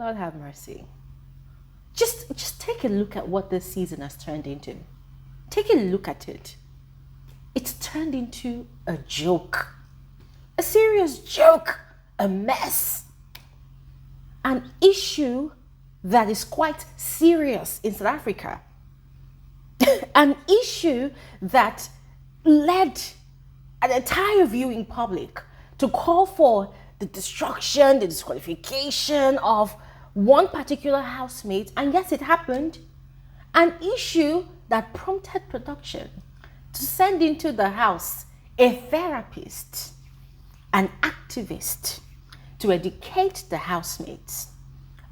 God have mercy. Just take a look at what this season has turned into. Take a look at it. It's turned into a joke. A serious joke. A mess. An issue that is quite serious in South Africa. An issue that led an entire viewing public to call for the destruction, the disqualification of one particular housemate, and yes, it happened. An issue that prompted production to send into the house a therapist, an activist, to educate the housemates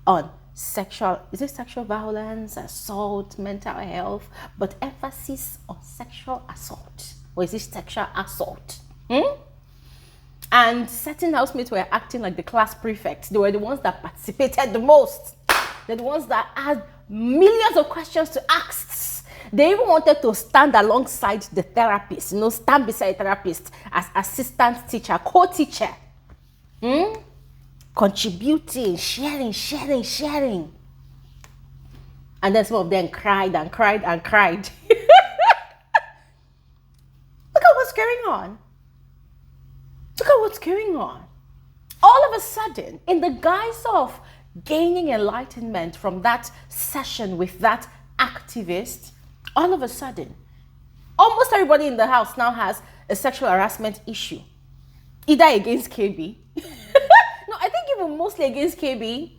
on sexual violence, assault, mental health, but emphasis on sexual assault. Or is it sexual assault? And certain housemates were acting like the class prefects. They were the ones that participated the most. They're the ones that had millions of questions to ask. They even wanted to stand alongside the therapist, stand beside the therapist as assistant teacher, co-teacher. Contributing, sharing. And then some of them cried and cried and cried. Look at what's going on. Look at what's going on. All of a sudden, in the guise of gaining enlightenment from that session with that activist, all of a sudden, almost everybody in the house now has a sexual harassment issue. Either against Kayb. No, I think even mostly against Kayb.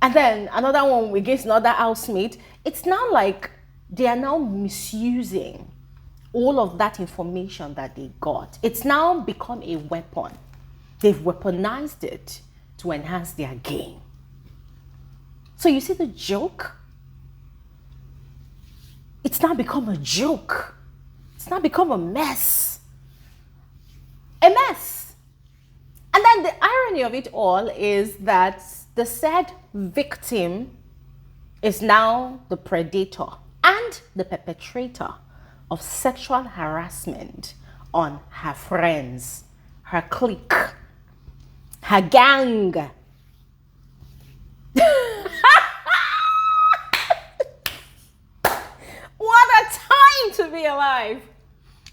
And then another one against another housemate. It's now like they are now misusing all of that information that they got. It's now become a weapon. They've weaponized it to enhance their game. So you see the joke? It's now become a joke. It's now become a mess. A mess. And then the irony of it all is that the said victim is now the predator and the perpetrator of sexual harassment on her friends, her clique, her gang. What a time to be alive.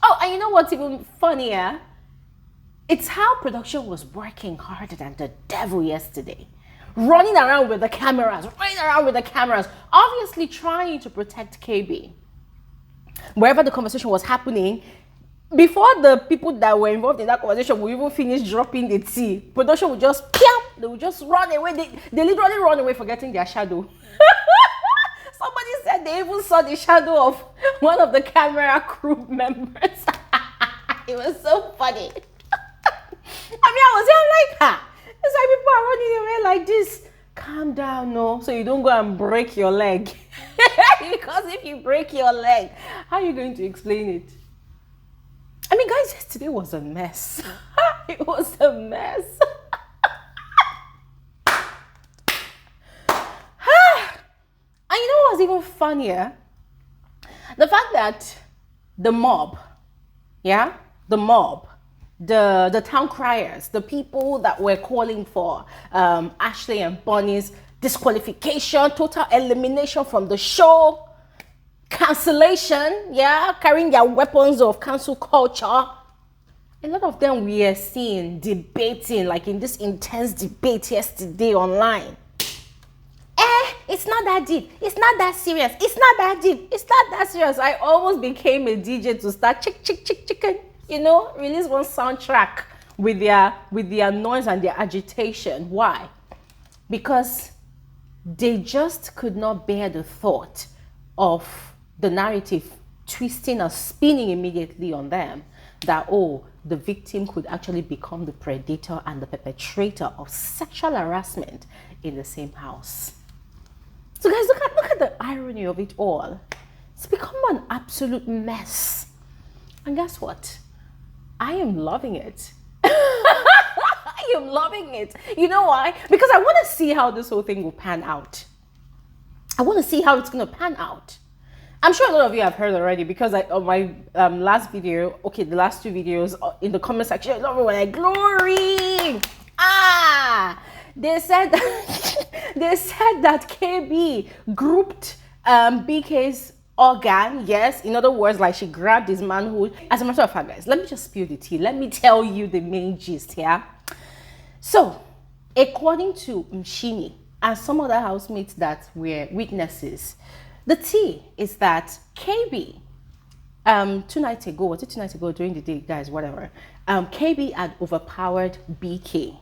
Oh, and you know what's even funnier? It's how production was working harder than the devil yesterday. Running around with the cameras, obviously trying to protect Kayb. Wherever the conversation was happening, before the people that were involved in that conversation would even finish dropping the tea, production would just, they would just run away. They literally run away forgetting their shadow. Somebody said they even saw the shadow of one of the camera crew members. It was so funny. I was here like, it's like people are running away like this. Calm down, no, so you don't go and break your leg. Because if you break your leg, how are you going to explain it? I mean, guys, yesterday was a mess. It was a mess. And you know what was even funnier? The fact that the mob, the town criers, the people that were calling for Ashley and Bonnie's disqualification, total elimination from the show, cancellation, carrying their weapons of cancel culture. A lot of them we are seeing debating, like in this intense debate yesterday online. It's not that deep. It's not that serious. It's not that deep. It's not that serious. I almost became a DJ to start chicken. Release one soundtrack with their noise and their agitation. Why? Because they just could not bear the thought of the narrative twisting or spinning immediately on them that, the victim could actually become the predator and the perpetrator of sexual harassment in the same house. So guys, look at the irony of it all. It's become an absolute mess. And guess what? I am loving it. I am loving it. You know why? Because I want to see how this whole thing will pan out. I want to see how it's going to pan out. I'm sure a lot of you have heard already because on my last video, the last two videos in the comment section, a lot of people were like, glory! They said They said that KB grouped BK's organ, yes, in other words, like she grabbed his manhood. As a matter of fact, guys, let me just spill the tea. Let me tell you the main gist here. So, according to Mshini and some other housemates that were witnesses, the tea is that KB, 2 nights ago, was it 2 nights ago during the day, guys, whatever, KB had overpowered BK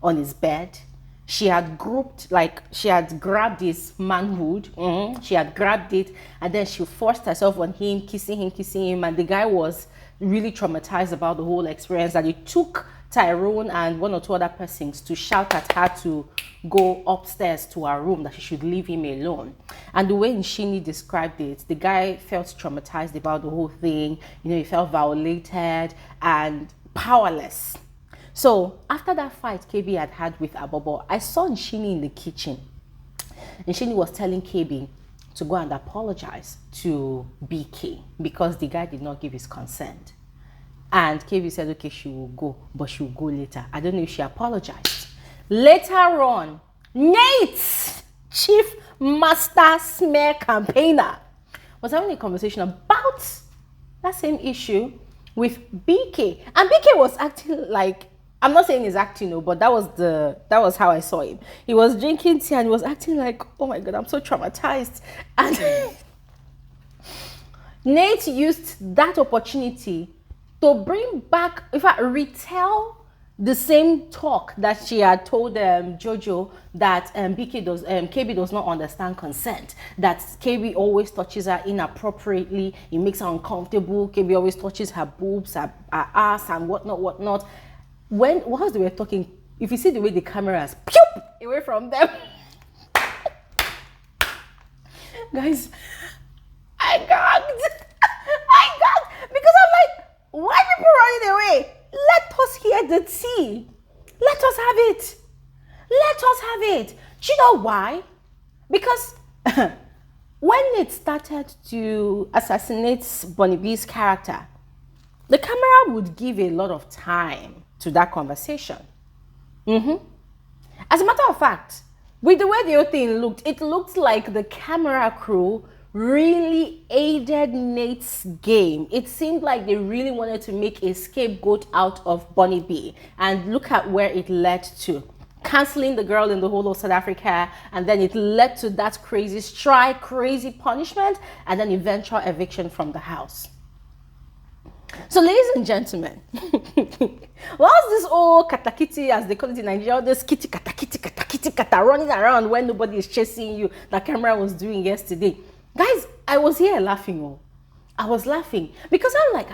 on his bed. She had grabbed his manhood. She had grabbed it, and then she forced herself on him, kissing him, and the guy was really traumatized about the whole experience. And it took Tyrone and one or two other persons to shout at her to go upstairs to her room, that she should leave him alone. And the way Nshini described it, the guy felt traumatized about the whole thing. You know, he felt violated and powerless. So after that fight KB had with Abobo, I saw Nshini in the kitchen. Nshini was telling KB to go and apologize to BK because the guy did not give his consent. And KB said, okay, she will go, but she will go later. I don't know if she apologized. Later on, Nate, chief master smear campaigner, was having a conversation about that same issue with BK. And BK was acting like, I'm not saying he's acting, no, but that was how I saw him. He was drinking tea and he was acting like, oh my God, I'm so traumatized. And Nate used that opportunity to bring back, in fact, retell the same talk that she had told Jojo, that KB does not understand consent, that KB always touches her inappropriately, it makes her uncomfortable, KB always touches her boobs, her ass, and whatnot. Whilst they were talking, if you see the way the cameras pew away from them, guys, I gagged, because I'm like, why people running away? Let us hear the tea. Let us have it. Do you know why? Because when it started to assassinate Bunny B's character, the camera would give a lot of time to that conversation. As a matter of fact, with the way the whole thing looked, it looked like the camera crew really aided Nate's game. It seemed like they really wanted to make a scapegoat out of Bunny B. And look at where it led to. Canceling the girl in the whole of South Africa, and then it led to that crazy strike, crazy punishment, and then eventual eviction from the house. So, ladies and gentlemen, whilst this old katakiti, as they call it in Nigeria, this kitty kata running around when nobody is chasing you, the camera was doing yesterday, guys, I was here laughing. I was laughing because I'm like,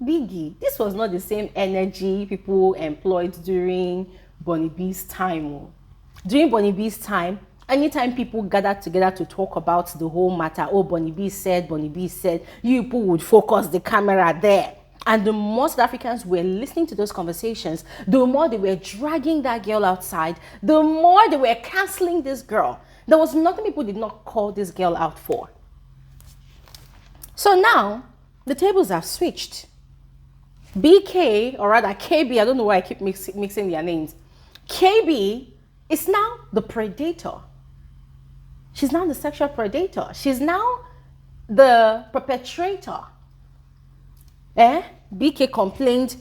Biggie, this was not the same energy people employed during Bunny B's time. During Bunny B's time, anytime people gathered together to talk about the whole matter, oh, Bunny B said, you people would focus the camera there. And the more South Africans were listening to those conversations, the more they were dragging that girl outside, the more they were canceling this girl. There was nothing people did not call this girl out for. So now, the tables have switched. BK, or rather KB, I don't know why I keep mixing their names. KB is now the predator. She's now the sexual predator. She's now the perpetrator. BK complained.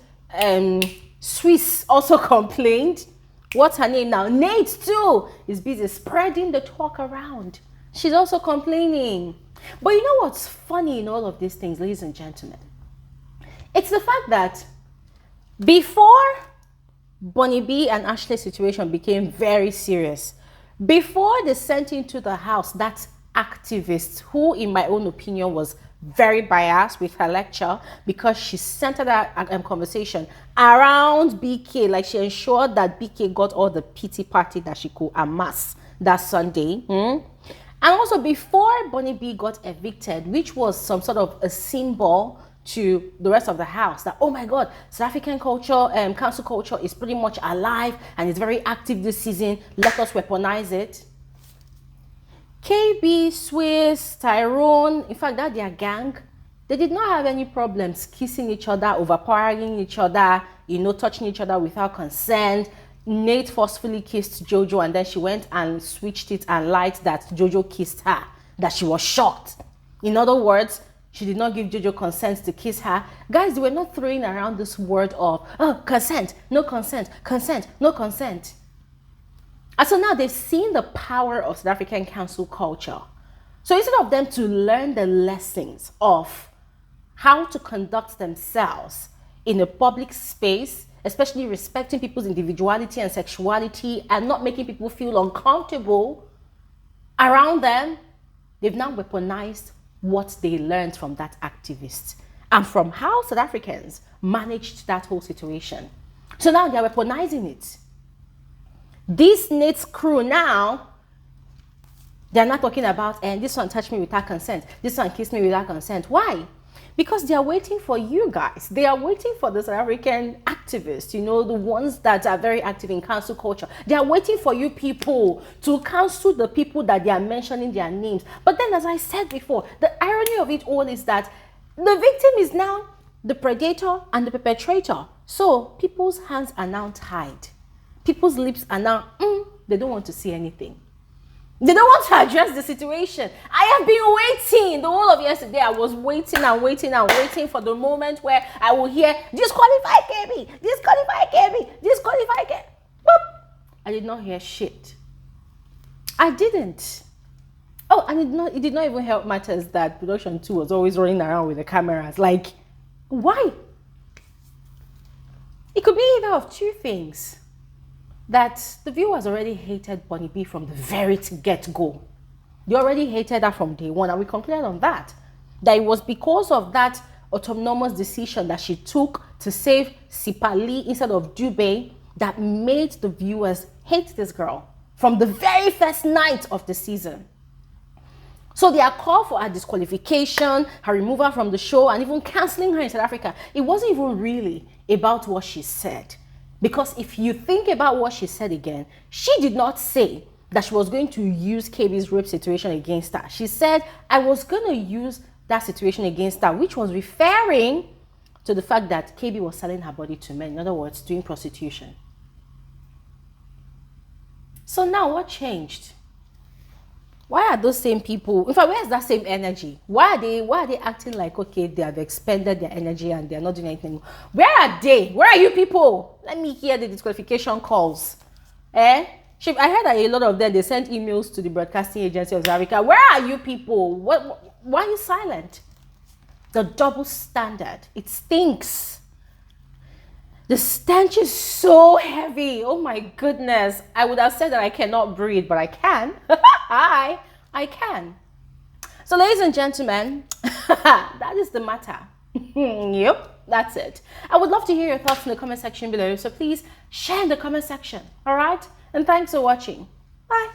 Swiss also complained. What's her name now? Nate too is busy spreading the talk around. She's also complaining. But you know what's funny in all of these things, ladies and gentlemen? It's the fact that before Bunny B and Ashley's situation became very serious, before they sent into the house that activist who, in my own opinion, was very biased with her lecture because she centered that conversation around BK, like she ensured that BK got all the pity party that she could amass that Sunday. And also before Bunny B got evicted, which was some sort of a symbol to the rest of the house that, oh my God, South African culture, council culture is pretty much alive and it's very active this season. Let us weaponize it. KB, Swiss, Tyrone, in fact, that their gang, they did not have any problems kissing each other, overpowering each other, touching each other without consent. Nate forcefully kissed Jojo, and then she went and switched it and lied that Jojo kissed her, that she was shocked. In other words, she did not give Jojo consent to kiss her. Guys, they were not throwing around this word of, oh, consent, no consent, consent, no consent. And so now they've seen the power of South African cancel culture. So instead of them to learn the lessons of how to conduct themselves in a public space, especially respecting people's individuality and sexuality and not making people feel uncomfortable around them, they've now weaponized what they learned from that activist and from how South Africans managed that whole situation. So now they're weaponizing it. This Nate's crew now, they're not talking about, and this one touched me without consent, this one kissed me without consent. Why? Because they are waiting for you guys. They are waiting for the South African activists, you know, the ones that are very active in cancel culture. They are waiting for you people to cancel the people that they are mentioning their names. But then, as I said before, the irony of it all is that the victim is now the predator and the perpetrator. So people's hands are now tied. People's lips are now, they don't want to see anything. They don't want to address the situation. I have been waiting. The whole of yesterday, I was waiting and waiting and waiting for the moment where I will hear, disqualify Kayb, disqualify Kayb, disqualify Kayb. Boop. I did not hear shit. I didn't. Oh, and it did not even help matters that production 2 was always running around with the cameras. Like, why? It could be either of two things. That the viewers already hated Bunny B from the very get-go. They already hated her from day one, and we concluded on that. That it was because of that autonomous decision that she took to save Sipali instead of Dube that made the viewers hate this girl from the very first night of the season. So their call for her disqualification, her removal from the show, and even cancelling her in South Africa, it wasn't even really about what she said. Because if you think about what she said again, she did not say that she was going to use Kayb's rape situation against her. She said, I was going to use that situation against her, which was referring to the fact that Kayb was selling her body to men. In other words, doing prostitution. So now what changed? Why are those same people, in fact, where's that same energy? Why are they acting like, okay, they have expended their energy and they're not doing anything? Where are they? Where are you people? Let me hear the disqualification calls. I heard that a lot of them, they sent emails to the Broadcasting Agency of South Africa. Where are you people? Why are you silent? The double standard. It stinks. The stench is so heavy. Oh my goodness. I would have said that I cannot breathe, but I can. I can. So ladies and gentlemen, that is the matter. Yep, that's it. I would love to hear your thoughts in the comment section below. So please share in the comment section. All right? And thanks for watching. Bye.